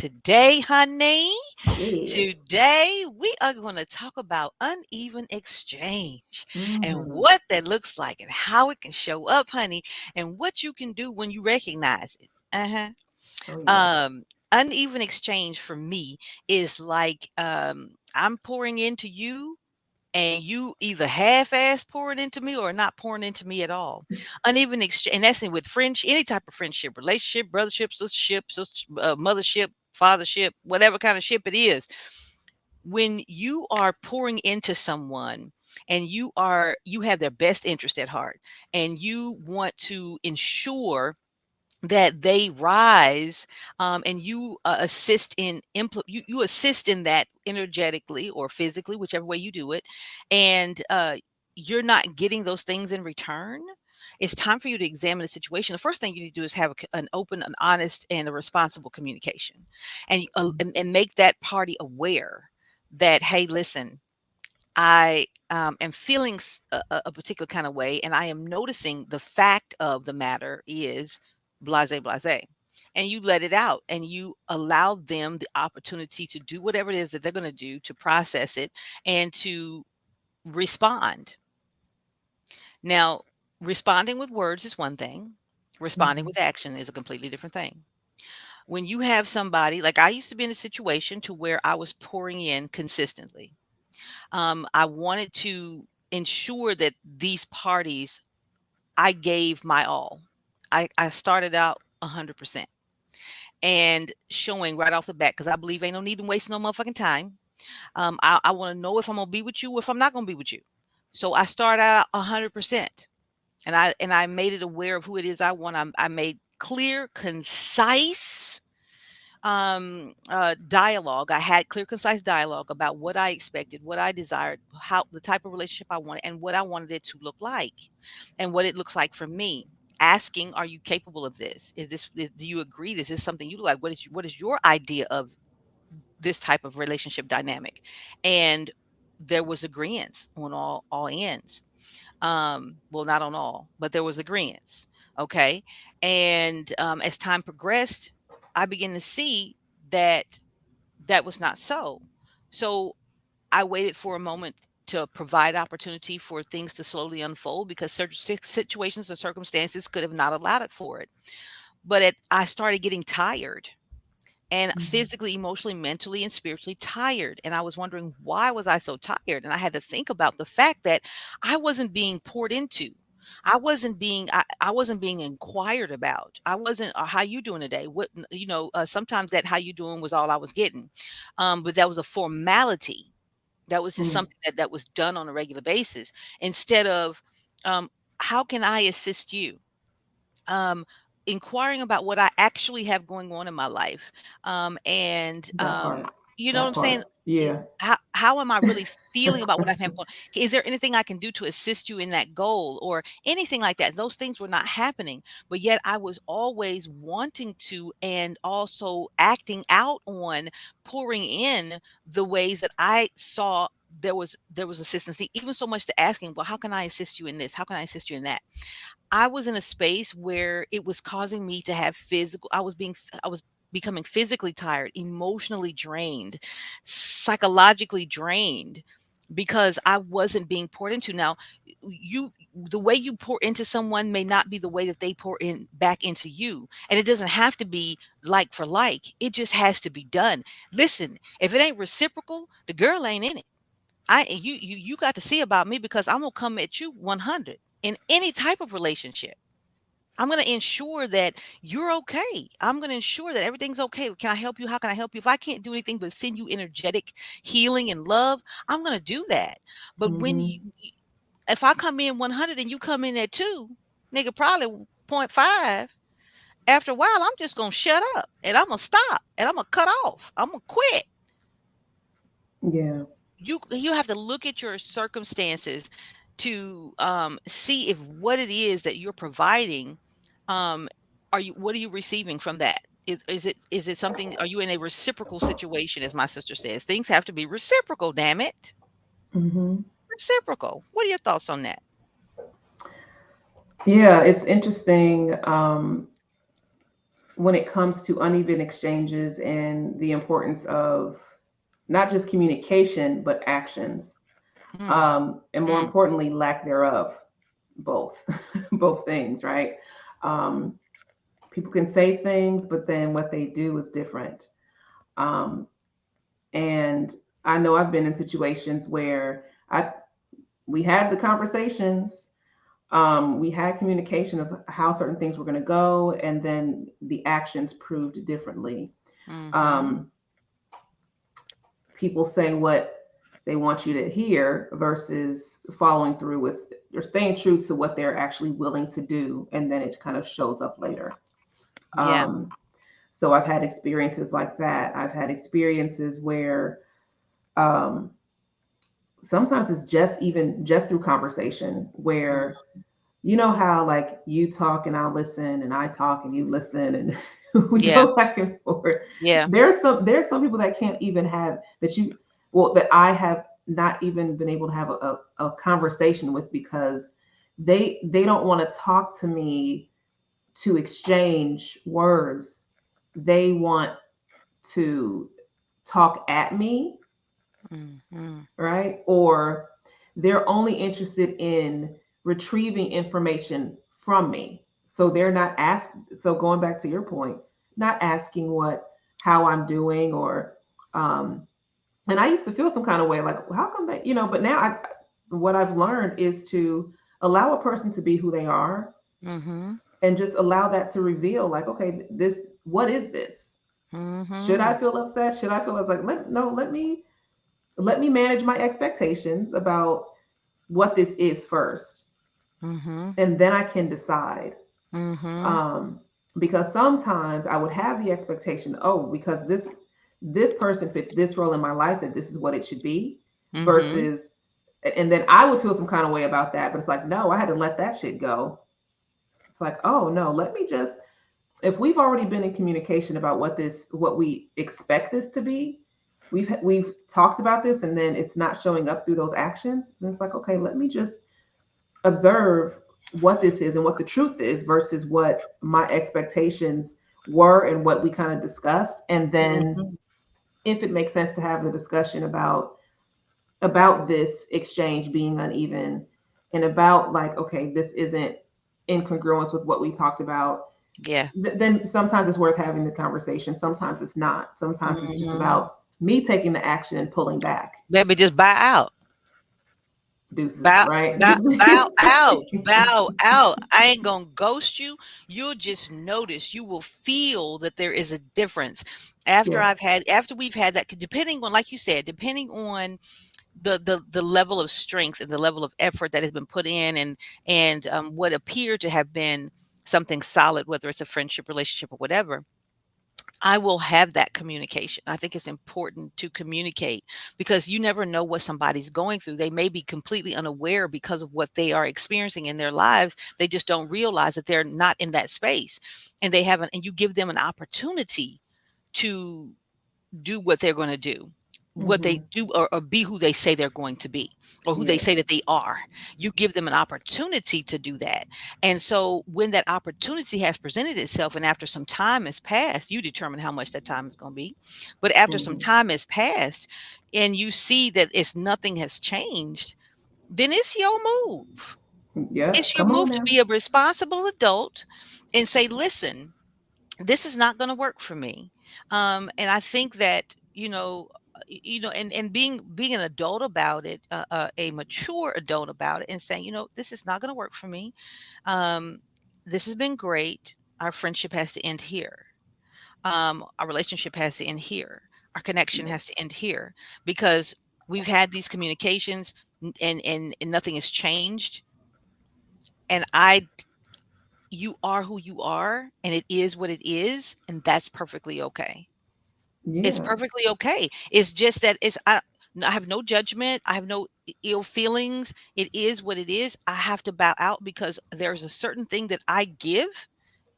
today, honey. Yeah. Today, we are going to talk about uneven exchange and Hmm. what that looks like and how it can show up, honey, and what you can do when you recognize it. Uh-huh. Oh yeah. Um, Uneven exchange for me is like I'm pouring into you and you either half-ass pouring into me or not pouring into me at all. Uneven exchange, and that's with friendship, any type of friendship, relationship, brothership, mothership, fathership, whatever kind of ship it is. When you are pouring into someone and you have their best interest at heart and you want to ensure that they rise, and you assist in you assist in that energetically or physically, whichever way you do it, and you're not getting those things in return. It's time for you to examine the situation. The first thing you need to do is have an open, an honest, and a responsible communication, and make that party aware that, hey, listen, I am feeling a particular kind of way, and I am noticing the fact of the matter is blase, blase. And you let it out and you allow them the opportunity to do whatever it is that they're going to do to process it and to respond. Now, responding with words is one thing, responding Hmm. with action is a completely different thing. When you have somebody, like I used to be in a situation to where I was pouring in consistently. I wanted to ensure that these parties, I gave my all. I started out 100% and showing right off the bat because I believe ain't no need to waste no motherfucking time. I want to know if I'm gonna be with you or if I'm not gonna be with you. So I started out 100%, and I made it aware of who it is I want. I made clear, concise dialogue. I had clear, concise dialogue about what I expected, what I desired, how the type of relationship I wanted, and what I wanted it to look like, and what it looks like for me. Asking, are you capable of this? Do you agree? This is something you like? What is your idea of this type of relationship dynamic? And there was agreement on all ends. Well, not on all, but there was agreement. Okay. And as time progressed, I began to see that that was not so. So I waited for a moment to provide opportunity for things to slowly unfold because certain situations or circumstances could have not allowed it for it. But I started getting tired and Hmm. physically, emotionally, mentally, and spiritually tired. And I was wondering, why was I so tired? And I had to think about the fact that I wasn't being poured into. I wasn't being inquired about. I wasn't, how you doing today? Sometimes that how you doing was all I was getting. But that was a formality. That was just Hmm. something that was done on a regular basis instead of, um, how can I assist you? um, Inquiring about what I actually have going on in my life. And That part. you know what That I'm saying? part. Yeah. How am I really feeling about what I have going? Is there anything I can do to assist you in that goal or anything like that? Those things were not happening, but yet I was always wanting to and also acting out on pouring in the ways that I saw there was assistance, even so much to asking, well, how can I assist you in this? How can I assist you in that? I was in a space where it was causing me to have I was becoming physically tired, emotionally drained, psychologically drained because I wasn't being poured into. Now, the way you pour into someone may not be the way that they pour in back into you. And it doesn't have to be like for like. It just has to be done. Listen, if it ain't reciprocal, the girl ain't in it. You got to see about me because I'm gonna come at you 100 in any type of relationship. I'm going to ensure that you're okay. I'm going to ensure that everything's okay. Can I help you? How can I help you? If I can't do anything but send you energetic healing and love, I'm going to do that. But Hmm. if I come in 100 and you come in at 2, nigga, probably point 0.5, after a while, I'm just going to shut up and I'm going to stop and I'm going to cut off. I'm going to quit. Yeah. You have to look at your circumstances to see if what it is that you're providing, um what are you receiving from that? Is it something, are you in a reciprocal situation, as my sister says? Things have to be reciprocal, damn it. Hmm. Reciprocal. What are your thoughts on that? Yeah. It's interesting. when it comes to uneven exchanges and the importance of not just communication but actions, Mm, and more mm, importantly, lack thereof. Both, both things, right? Um, People can say things, but then what they do is different. Um, and I know I've been in situations where I we had the conversations, we had communication of how certain things were going to go, and then the actions proved differently. mhm, Um, People say what they want you to hear versus following through with or staying true to what they're actually willing to do, and then it kind of shows up later. yeah, Um, so I've had experiences like that. I've had experiences where um, sometimes it's just even just through conversation mm, where you know how like you talk and I'll listen and I talk and you listen and we yeah, go back and forth. yeah, There's some people that can't even have that you well that I have not even been able to have a conversation with because they don't want to talk to me to exchange words. They want to talk at me, mm, mm, right? Or they're only interested in retrieving information from me. So they're not asking. So going back to your point, not asking how I'm doing or, um, and I used to feel some kind of way like, how come that, but now what I've learned is to allow a person to be who they are mhm, and just allow that to reveal like, okay, what is this? Should I mhm, feel upset? Should I feel as like, no, let me manage my expectations about what this is first, mhm, and then I can decide. mhm, Um, because sometimes I would have the expectation, oh, because this person fits this role in my life, that this is what it should be, mhm, versus, and then I would feel some kind of way about that. But it's like, no, I had to let that shit go. It's like, oh no, let me just if we've already been in communication about what we expect this to be, we've talked about this and then it's not showing up through those actions, then it's like, okay, let me just observe what this is and what the truth is versus what my expectations were and what we kind of discussed, and then mhm, if it makes sense to have the discussion about this exchange being uneven and about like, okay, this isn't in congruence with what we talked about, yeah, then sometimes it's worth having the conversation. Sometimes it's not. Sometimes it's just mhm. about me taking the action and pulling back. Let me just buy out. Deuces, Bow, right? bow, bow out, bow out. I ain't gonna ghost you. You'll just notice. You will feel that there is a difference Yeah. after we've had that. Depending on, like you said, depending on the level of strength and the level of effort that has been put in, and what appeared to have been something solid, whether it's a friendship, relationship, or whatever. I will have that communication. I think it's important to communicate because you never know what somebody's going through. They may be completely unaware because of what they are experiencing in their lives. They just don't realize that they're not in that space, and they haven't. And you give them an opportunity to do what they're going to do, what they Hmm. do, or be who they say they're going to be, or who they Yes. say that they are. You give them an opportunity to do that. And so when that opportunity has presented itself, and after some time has passed, you determine how much that time is going to be. But after some Hmm. time has passed and you see that it's nothing has changed, then it's your move. Yep. It's your Come on move to now. be a responsible adult and say, listen, this is not going to work for me. And I think that, and being an adult about it, a mature adult about it, and saying, this is not going to work for me. um, this has been great. Our friendship has to end here. Our relationship has to end here. Our connection Yes. has to end here, because we've had these communications, and nothing has changed. And you are who you are, and it is what it is, and that's perfectly okay. It's Yeah. perfectly okay. It's just that I have no judgment. I have no ill feelings. It is what it is. I have to bow out because there's a certain thing that I give,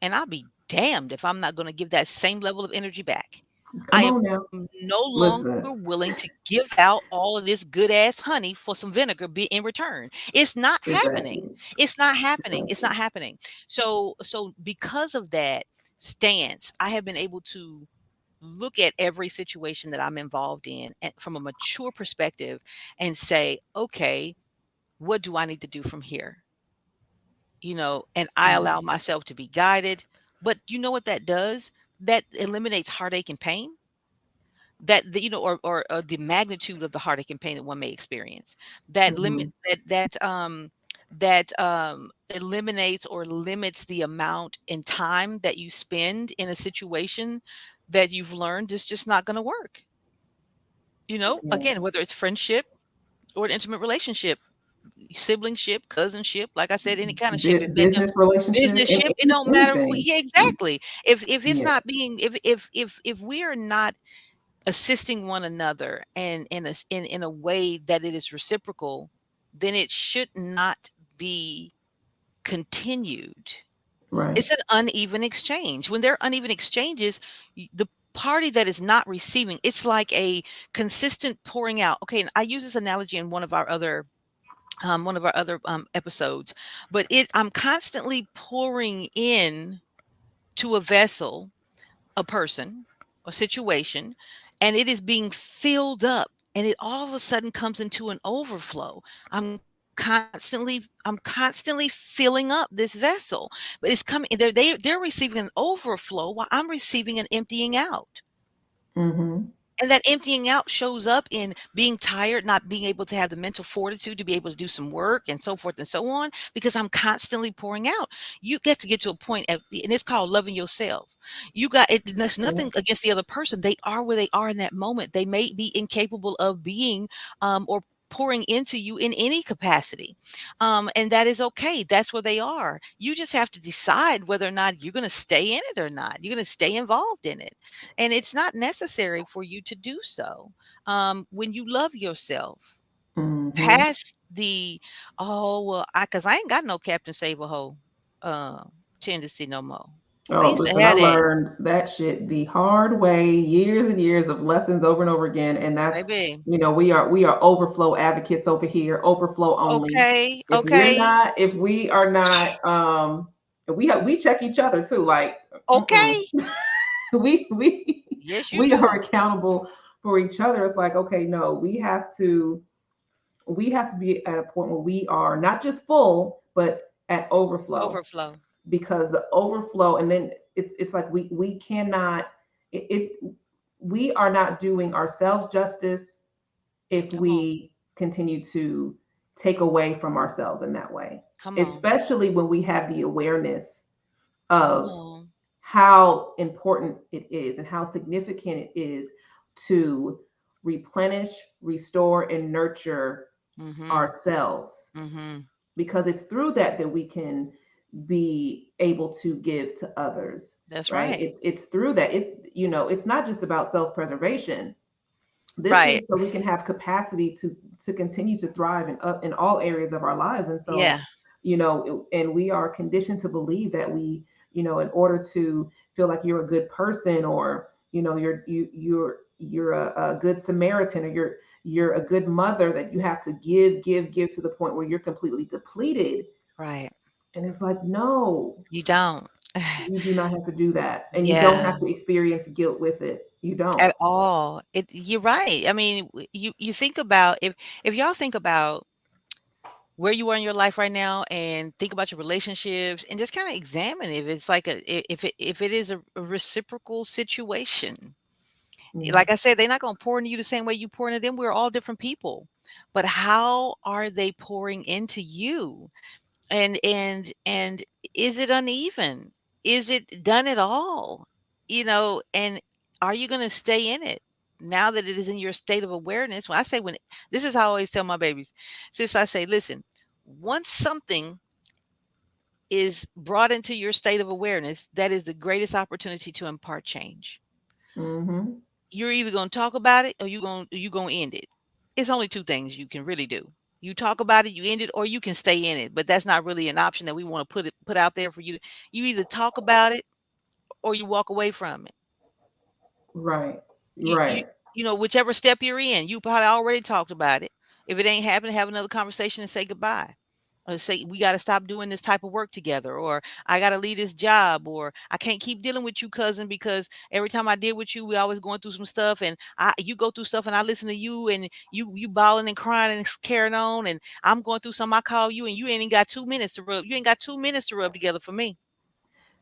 and I'll be damned if I'm not going to give that same level of energy back. I Come am on now. no longer Listen. willing to give out all of this good ass honey for some vinegar be in return. It's not happening. Exactly. It's not happening. It's Exactly. not happening. So because of that, stance, I have been able to look at every situation that I'm involved in and from a mature perspective and say, okay, what do I need to do from here? And I Mm. allow myself to be guided. But you know what that does? That eliminates heartache and pain. Or the magnitude of the heartache and pain that one may experience. That limit Mhm. that eliminates or limits the amount in time that you spend in a situation that you've learned is just not going to work. Yeah. Again, whether it's friendship or an intimate relationship, siblingship, cousinship, like I said, any kind of ship. If it don't Business relationship business and ship, it don't matter what. anything. Yeah, exactly. If it's Yeah. not being if we are not assisting one another and in a way that it is reciprocal, then it should not be continued. Right. It's an uneven exchange. When there are uneven exchanges, the party that is not receiving, it's like a consistent pouring out. Okay, and I use this analogy in one of our other episodes, but I'm constantly pouring in to a vessel, a person, a situation, and it is being filled up, and it all of a sudden comes into an overflow. I'm constantly filling up this vessel, but it's coming. They're receiving an overflow while I'm receiving an emptying out. Mhm. And that emptying out shows up in being tired, not being able to have the mental fortitude to be able to do some work and so forth and so on, because I'm constantly pouring out. You get to a point, and it's called loving yourself. There's Yeah. nothing against the other person. They are where they are in that moment. They may be incapable of being or pouring into you in any capacity. And that is okay. That's where they are. You just have to decide whether or not you're going to stay in it or not. You're going to stay involved in it, and it's not necessary for you to do so. When you love yourself Mhm. past the, oh well, because I ain't got no Captain Save a Hoe uh tendency no more. I Oh, used to listen, I have that, learned that shit the hard way, years and years of lessons over and over again, and that's, baby. we are overflow advocates over here, overflow only. Okay, If we're okay, not, if we are not, we check each other too. Like, mm-mm. okay. we Yes, you we are do. accountable for each other. It's like, okay, no, we have to be at a point where we are not just full, but at overflow, Overflow. because the overflow, and then it's like we cannot, it we are not doing ourselves justice if Come on, we continue to take away from ourselves in that way, come on, especially when we have the awareness come of on. how important it is and how significant it is to replenish, restore, and nurture Mm-hmm. ourselves, Mm-hmm. because it's through that we can be able to give to others, That's right? right. It's through that, it's not just about self-preservation. This Right. is so we can have capacity to continue to thrive in all areas of our lives. And so, Yeah. and we are conditioned to believe that in order to feel like you're a good person, or you're a good Samaritan, or you're a good mother, that you have to give to the point where you're completely depleted. Right. And it's like, no, You don't. you do not have to do that, and you don't Yeah. have to experience guilt with it. You don't. At all. You're right. I mean, you think about, if y'all think about where you are in your life right now and think about your relationships and just kind of examine if it's like if it is a reciprocal situation. Yeah. Like I said, they're not going to pour into you the same way you pour into them. We're all different people. But how are they pouring into you? And is it uneven? Is it done at all? And are you going to stay in it now that it is in your state of awareness? When this is how I always tell my babies, since I say, listen, once something is brought into your state of awareness, that is the greatest opportunity to impart change. Mm-hmm. You're either going to talk about it, or you going to end it. It's only two things you can really do. You talk about it, you end it, or you can stay in it. But that's not really an option that we want to put out there for you. You either talk about it or you walk away from it. Right. You you Right. whichever step you're in, you probably already talked about it. If it ain't happening, have another conversation and say goodbye. or say we got to stop doing this type of work together, or I got to leave this job, or I can't keep dealing with you, cousin, because every time I deal with you, we always going through some stuff, and you go through stuff, and I listen to you, and you bawling and crying and carrying on, and I'm going through something. I call you, and you ain't even got 2 minutes to rub. You ain't got 2 minutes to rub together for me.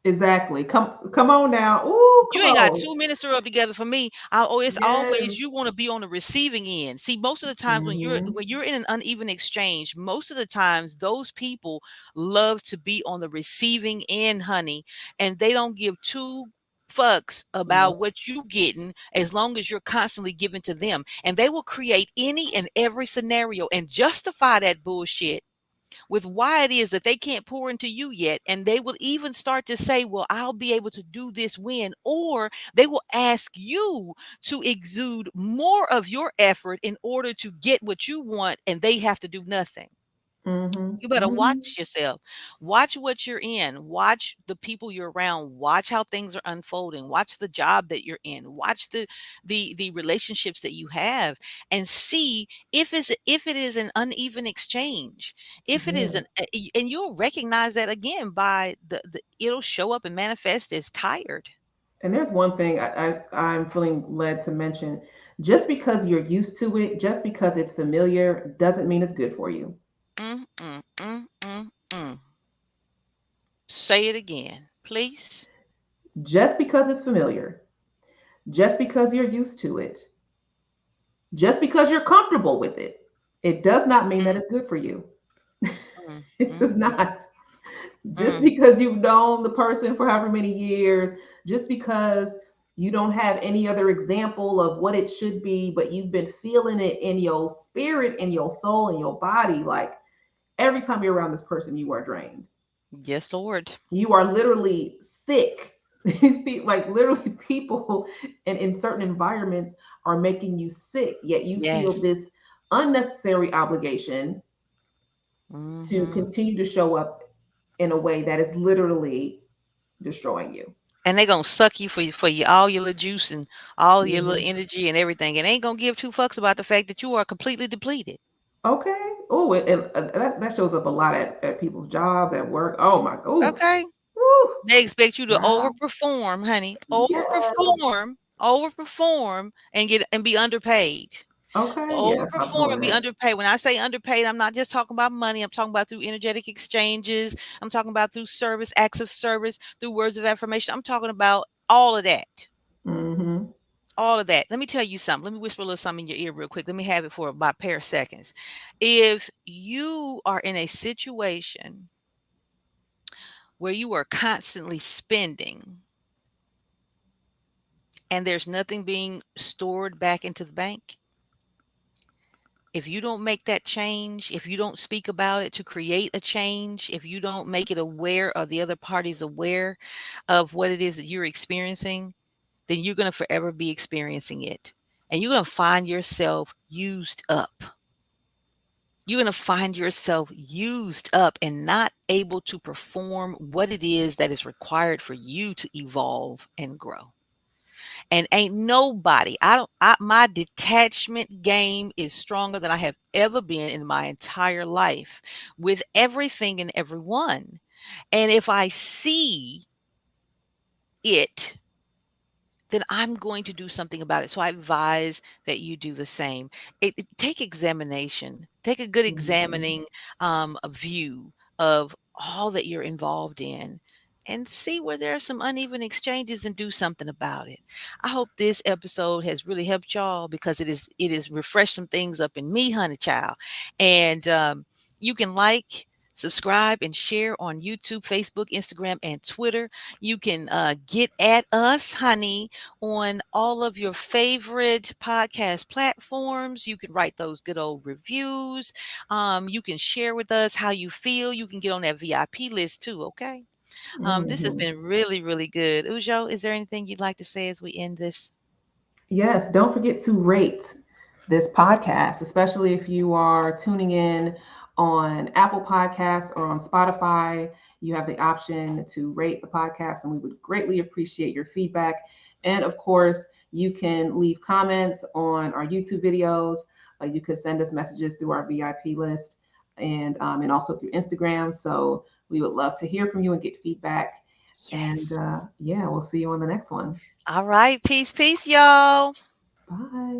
Exactly. Come on now. Ooh, You come ain't got on. 2 minutes to rub together for me. It's always you Yes. want to be on the receiving end. See, most of the times Mm-hmm. when you're in an uneven exchange, most of the times those people love to be on the receiving end, honey, and they don't give two fucks about Nope. what you getting as long as you're constantly giving to them. And they will create any and every scenario and justify that bullshit with why it is that they can't pour into you yet. And they will even start to say, well, I'll be able to do this when, or they will ask you to exude more of your effort in order to get what you want, and they have to do nothing. Mm-hmm. You better Mm-hmm. watch yourself. Watch what you're in. Watch the people you're around. Watch how things are unfolding. Watch the job that you're in. Watch the relationships that you have, and see if it is an uneven exchange. If it is Yeah. and you'll recognize that again by the it'll show up and manifest as tired. And there's one thing I'm feeling led to mention. Just because you're used to it, just because it's familiar, doesn't mean it's good for you. Mm, mm, mm, mm, mm. Say it again, please. Just because it's familiar, just because you're used to it, just because you're comfortable with it does not mean that Mm, it's good for you. mm, It mm, does mm, not. Just mm. because you've known the person for however many years, just because you don't have any other example of what it should be, but you've been feeling it in your spirit, in your soul, in your body, like every time you're around this person, you are drained. Yes, Lord. You are literally sick. These people, like literally, people in certain environments are making you sick, yet you feel Yes. this unnecessary obligation to Mhm. continue to show up in a way that is literally destroying you. And they gonna suck you for your all your little juice and all your little Hmm. energy and everything, and ain't gonna give two fucks about the fact that you are completely depleted. Okay. Oh, that shows up a lot at people's jobs, at work. Oh my. Oh. Okay? Woo. They expect you to Wow. overperform, honey. Yes. Overperform, and be underpaid. Okay. Yeah. Stop Overperform doing and be that. underpaid. When I say underpaid, I'm not just talking about money. I'm talking about through energetic exchanges. I'm talking about through service, acts of service, through words of affirmation. I'm talking about all of that. Hmm. All of that. Let me tell you something. Let me whisper a little something in your ear real quick. Let me have it for about a pair of seconds. If you are in a situation where you are constantly spending and there's nothing being stored back into the bank, if you don't make that change, if you don't speak about it to create a change, if you don't make it aware or the other parties aware of what it is that you're experiencing, then you're going to forever be experiencing it. And you're going to find yourself used up. You're going to find yourself used up and not able to perform what it is that is required for you to evolve and grow. And ain't nobody, I don't, my detachment game is stronger than I have ever been in my entire life with everything and everyone. And if I see it, then I'm going to do something about it. So I advise that you do the same. Take examination. Take a good Hmm. examining a view of all that you're involved in and see where there are some uneven exchanges and do something about it. I hope this episode has really helped y'all because it is refreshed some things up in me, honey child. And you can subscribe, and share on YouTube, Facebook, Instagram, and Twitter. You can get at us, honey, on all of your favorite podcast platforms. You can write those good old reviews. You can share with us how you feel. You can get on that VIP list too, okay? This has Hmm. been really, really good. Ujo, is there anything you'd like to say as we end this? Yes, don't forget to rate this podcast, especially if you are tuning in on Apple Podcasts or on Spotify. You have the option to rate the podcast, and we would greatly appreciate your feedback. And of course, you can leave comments on our YouTube videos. You could send us messages through our VIP list. and also through Instagram. So we would love to hear from you and get feedback. And Yes. yeah, we'll see you on the next one. All right. Peace, peace, y'all. Bye.